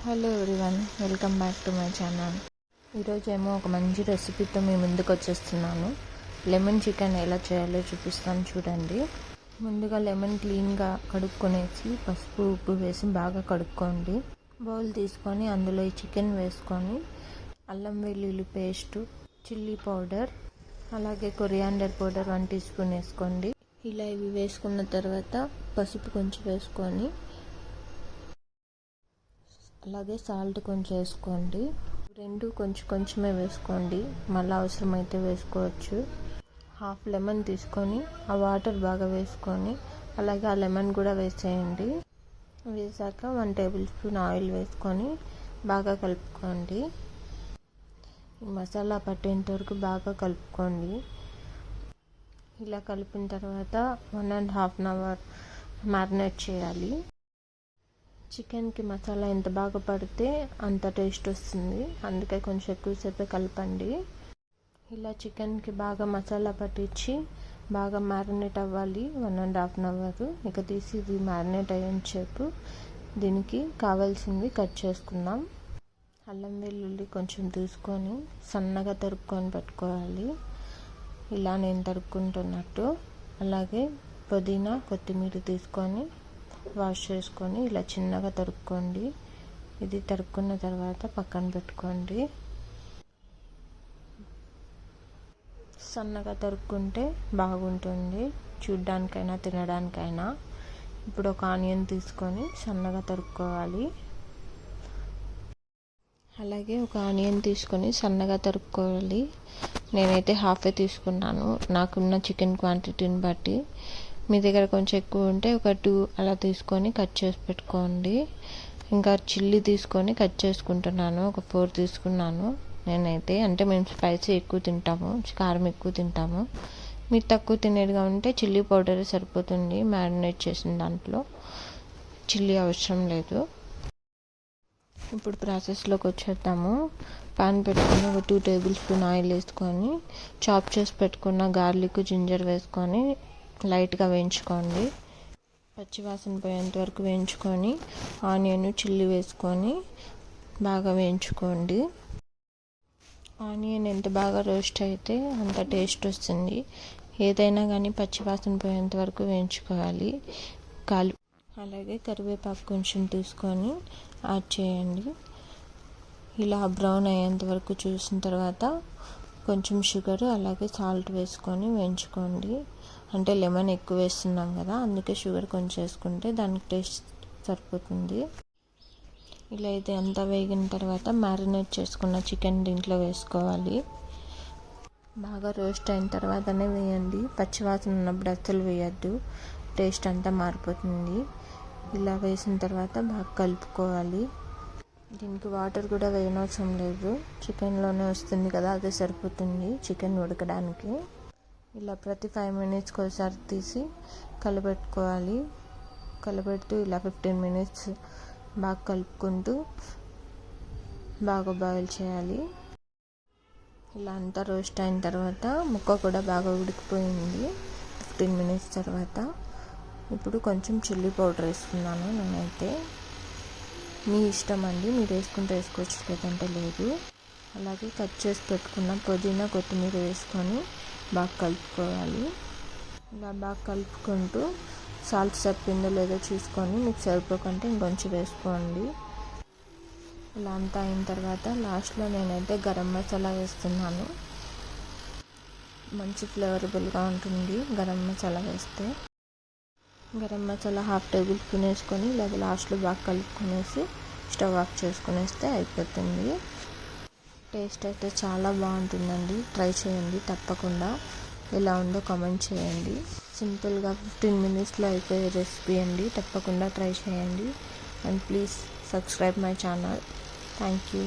Hello everyone, welcome back to my channel. ఈరోజు ఏమో ఒక మంచి రెసిపీతో మీ ముందుకు వచ్చేస్తున్నాను. లెమన్ చికెన్ ఎలా చేయాలో చూపిస్తాను చూడండి. ముందుగా లెమన్ క్లీన్గా కడుక్కొనేసి పసుపు ఉప్పు వేసి బాగా కడుక్కోండి. బౌల్ తీసుకొని అందులో ఈ చికెన్ వేసుకొని అల్లం వెల్లుల్లి పేస్టు, చిల్లీ పౌడర్, అలాగే కొరియాండర్ పౌడర్ 1 టీ స్పూన్ వేసుకోండి. ఇలా ఇవి వేసుకున్న తర్వాత పసుపు కొంచెం వేసుకొని అలాగే సాల్ట్ కొంచెం వేసుకోండి. రెండు కొంచెమే వేసుకోండి, మళ్ళీ అవసరమైతే వేసుకోవచ్చు. హాఫ్ లెమన్ తీసుకొని ఆ వాటర్ బాగా వేసుకొని అలాగే ఆ లెమన్ కూడా వేసేయండి. వేసాక 1 టేబుల్ స్పూన్ ఆయిల్ వేసుకొని బాగా కలుపుకోండి. ఈ మసాలా పట్టేంత వరకు బాగా కలుపుకోండి. ఇలా కలిపిన తర్వాత 1.5 అవర్ మ్యారినేట్ చేయాలి. చికెన్కి మసాలా ఎంత బాగా పడితే అంత టేస్ట్ వస్తుంది, అందుకే కొంచెం ఎక్కువసేపే కలపండి. ఇలా చికెన్కి బాగా మసాలా పట్టించి బాగా మ్యారినేట్ అవ్వాలి 1.5 అవర్. ఇక తీసి ఇది మ్యారినేట్ అయ్యేంతసేపు దీనికి కావాల్సింది కట్ చేసుకుందాం. అల్లం వెల్లుల్లి కొంచెం తీసుకొని సన్నగా తరుక్కొని పెట్టుకోవాలి, ఇలా నేను తరుక్కుంటున్నట్టు. అలాగే పుదీనా కొత్తిమీర తీసుకొని వాష్ చేసుకొని ఇలా చిన్నగా తరుక్కోండి. ఇది తరుక్కున్న తర్వాత పక్కన పెట్టుకోండి. సన్నగా తరుక్కుంటే బాగుంటుంది చూడ్డానికైనా తినడానికైనా. ఇప్పుడు ఒక ఆనియన్ తీసుకొని సన్నగా తరుక్కోవాలి. అలాగే ఒక ఆనియన్ తీసుకొని సన్నగా తరుక్కోవాలి. నేనైతే హాఫే తీసుకున్నాను నాకున్న చికెన్ క్వాంటిటీని బట్టి. మీ దగ్గర కొంచెం ఎక్కువ ఉంటే ఒక 2 అలా తీసుకొని కట్ చేసి పెట్టుకోండి. ఇంకా చిల్లీ తీసుకొని కట్ చేసుకుంటున్నాను, ఒక 4 తీసుకున్నాను నేనైతే. అంటే మేము స్పైసీ ఎక్కువ తింటాము, కారం ఎక్కువ తింటాము. మీరు తక్కువ తినేదిగా ఉంటే చిల్లీ పౌడర్ సరిపోతుంది. మ్యారినేట్ చేసిన దాంట్లో చిల్లీ అవసరం లేదు. ఇప్పుడు ప్రాసెస్లోకి వచ్చేద్దాము. పాన్ పెట్టుకొని ఒక 2 టేబుల్ స్పూన్ ఆయిల్ వేసుకొని చాప్ చేసి పెట్టుకున్న గార్లిక్, జింజర్ వేసుకొని లైట్గా వేయించుకోండి. పచ్చివాసన పోయేంత వరకు వేయించుకొని ఆనియన్, చిల్లీ వేసుకొని బాగా వేయించుకోండి. ఆనియన్ ఎంత బాగా రోస్ట్ అయితే అంత టేస్ట్ వస్తుంది. ఏదైనా కానీ పచ్చివాసన పోయేంత వరకు వేయించుకోవాలి. అలాగే కరివేపాకు కొంచెం తీసుకొని యాడ్ చేయండి. ఇలా బ్రౌన్ అయ్యేంత వరకు చూసిన తర్వాత కొంచెం షుగర్ అలాగే సాల్ట్ వేసుకొని వేయించుకోండి. అంటే లెమన్ ఎక్కువ వేస్తున్నాం కదా, అందుకే షుగర్ కొంచెం వేసుకుంటే దానికి టేస్ట్ సరిపోతుంది. ఇలా అయితే అంతా వేగిన తర్వాత మ్యారినేట్ చేసుకున్న చికెన్ దీంట్లో వేసుకోవాలి. బాగా రోస్ట్ అయిన తర్వాతనే వేయండి, పచ్చివాసన ఉన్నప్పుడు అస్సలు వేయద్దు, టేస్ట్ అంతా మారిపోతుంది. ఇలా వేసిన తర్వాత బాగా కలుపుకోవాలి. దీనికి వాటర్ కూడా వేయనవసరం లేదు, చికెన్లోనే వస్తుంది కదా, అదే సరిపోతుంది చికెన్ ఉడకడానికి. ఇలా ప్రతి 5 మినిట్స్కి ఒకసారి తీసి కలబెట్టుకోవాలి. కలబెడుతూ ఇలా 15 మినిట్స్ బాగా కలుపుకుంటూ బాగా బాయిల్ చేయాలి. ఇలా అంతా రోస్ట్ అయిన తర్వాత ముక్క కూడా బాగా ఉడికిపోయింది 15 మినిట్స్ తర్వాత. ఇప్పుడు కొంచెం చిల్లీ పౌడర్ వేసుకున్నాను నేనైతే. మీ ఇష్టం అండి, మీరు వేసుకుంటే వేసుకోవచ్చు, లేదంటే లేదు. అలాగే కట్ చేసి పెట్టుకున్న పుదీనా, కొత్తిమీర వేసుకొని బాగా కలుపుకోవాలి. ఇలా బాగా కలుపుకుంటూ సాల్ట్ సరిపోయిందో లేదో చూసుకొని మీకు సరిపోకుంటే ఇంకొంచెం వేసుకోండి. ఇలా అంతా అయిన తర్వాత లాస్ట్లో నేనైతే గరం మసాలా వేస్తున్నాను. మంచి ఫ్లేవరబుల్గా ఉంటుంది గరం మసాలా వేస్తే. గరం మసాలా 1/2 టేబుల్ స్పూన్ వేసుకొని ఇలాగ లాస్ట్లో బాగా కలుపుకొనేసి స్టవ్ ఆఫ్ చేసుకునేస్తే అయిపోతుంది. టేస్ట్ అయితే చాలా బాగుంటుందండి, ట్రై చేయండి తప్పకుండా. ఎలా ఉందో కామెంట్ చేయండి. సింపుల్గా 15 మినిట్స్లో అయిపోయే రెసిపీ అండి, తప్పకుండా ట్రై చేయండి. And please subscribe my channel. Thank you.